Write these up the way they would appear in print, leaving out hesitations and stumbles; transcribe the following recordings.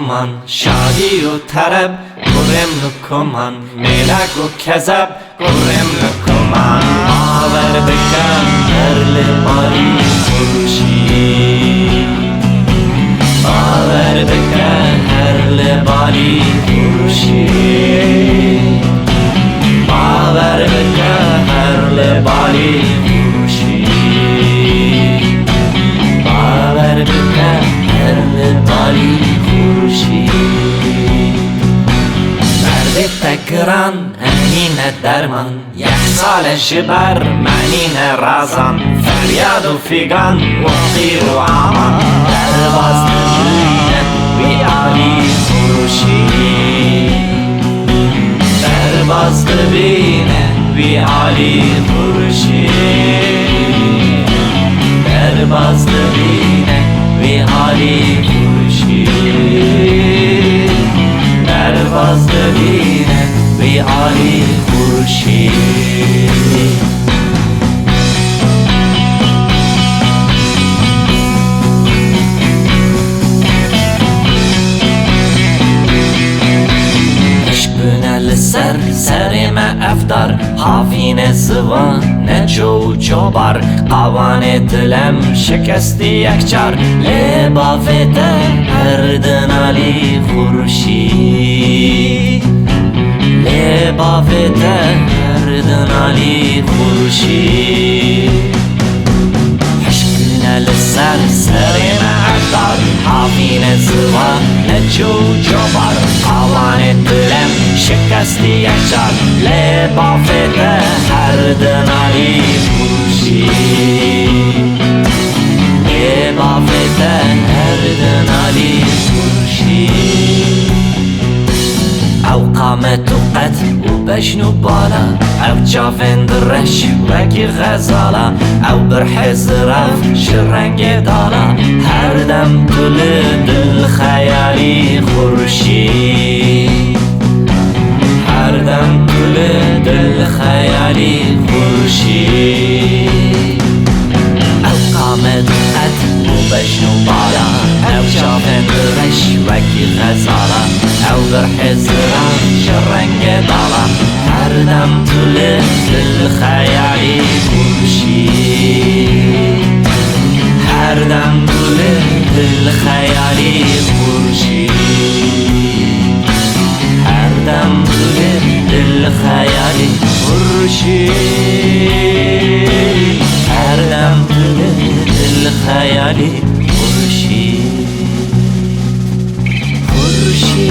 کمان، شادی و طرب گرم نکمان، میلک و کذب گرم نکمان. باور بکن هر لبالی فروشی، باور بکن هر لبالی فروشی، باور بکن هر لبالی فروشی، باور بکن هر لبالی فروشی. درد تکران انین درمان، یک سال جبر معنین رازان، فریاد و فیگان و خیر و آمان. در باز نبینه وی عالی فروشی، در باز نبینه وی عالی فروشی، در باز نبینه وی عالی فروشی، در باز نبینه وی عالی فروشی. سر ما افدار حافین زوان نجو جبار، قوان دلم شکستی یک چار، لبافت هر دنالی خورشی، لبافت هر دنالی خورشی. حشکنا لسر ما افدار حافین زوان نجو جبار، قوان دلم شکستی یک چار، لبافت هر دنالی فروشی، لبافت هر دنالی فروشی. او قامت و قد و بشن و بالا، او جافن درش وکی غزالا، او برحز رف شرنگ دالا، هر دم طول دل خیالی خورشی، هر دم طول دل خیالی خورشی. او قامت قد و بشن و بالا، او جافن درش وکی غزالا، او برحز رف شرنگ دالا، هر دم طول دل خیالی خورشی، هر دم طول دل خیالی خورشی، هر دم طول دل خیالی خورشی، هر دم طول دل خیالی خورشی، خورشی.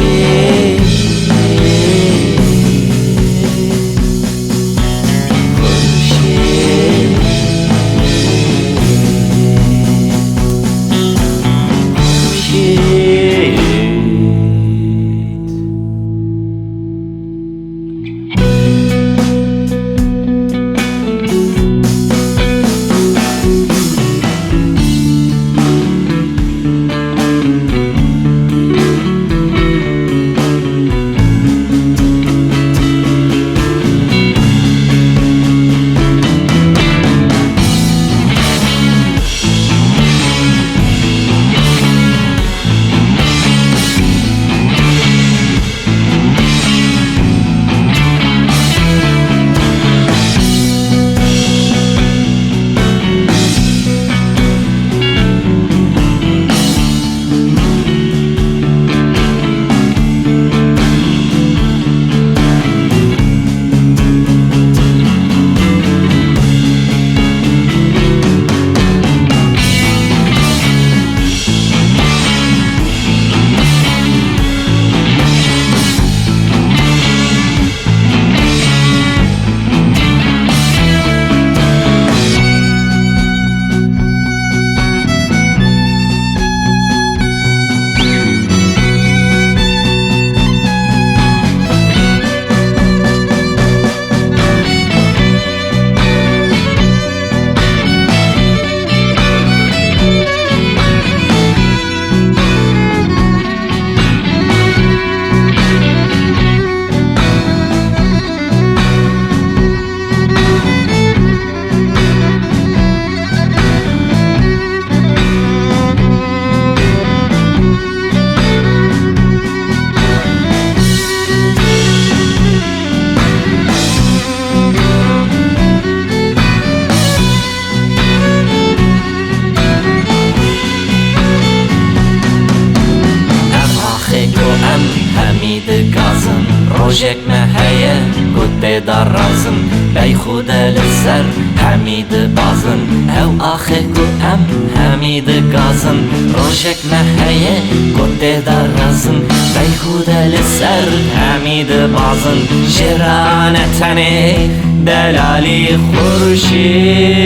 روجك مهيا قد دار رازن بيخود للسر حميد بازن او آخيكو ام حميد قازن روجك مهيا قد دار رازن بيخود للسر حميد بازن شرانة تني دلالي خورشید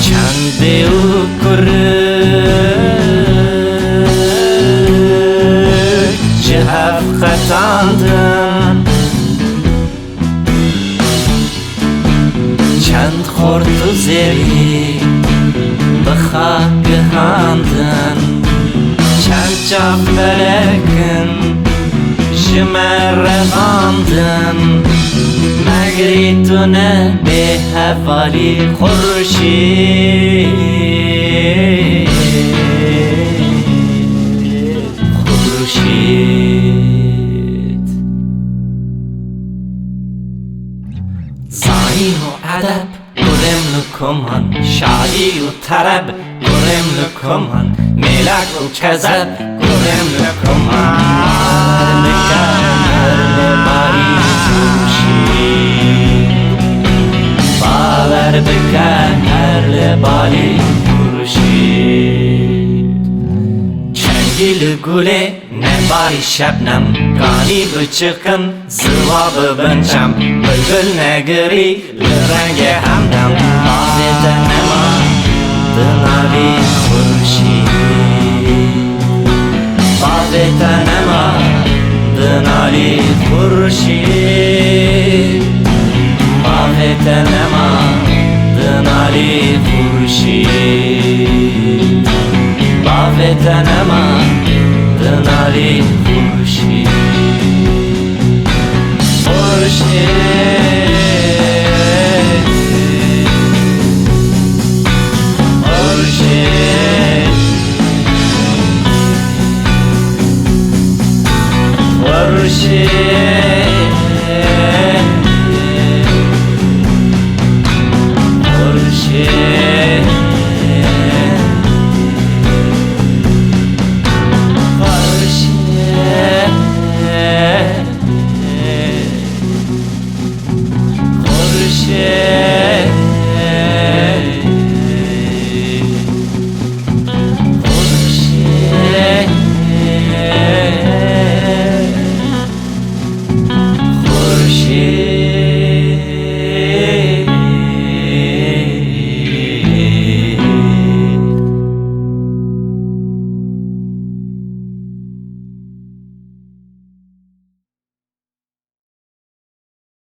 چنده او کرد چه هف خطاندن چند خورد و زیری بخاک هاندن چند جا فلکن شمر باندن مگری تو نه به حوالی خورشید زعیم و ادب گرم لکمان شادی و طرب گرم لکمان ملک و کذب گرم لکمان باری باور بکن هر لبالی خورشید چنگیل گوله نباری شبنم گانی بچکن زواب بنچم بگل نگری لرنگ همدم آفت نما دنالی خورشید آفت نما دنالی خورشید آفت نما دنالی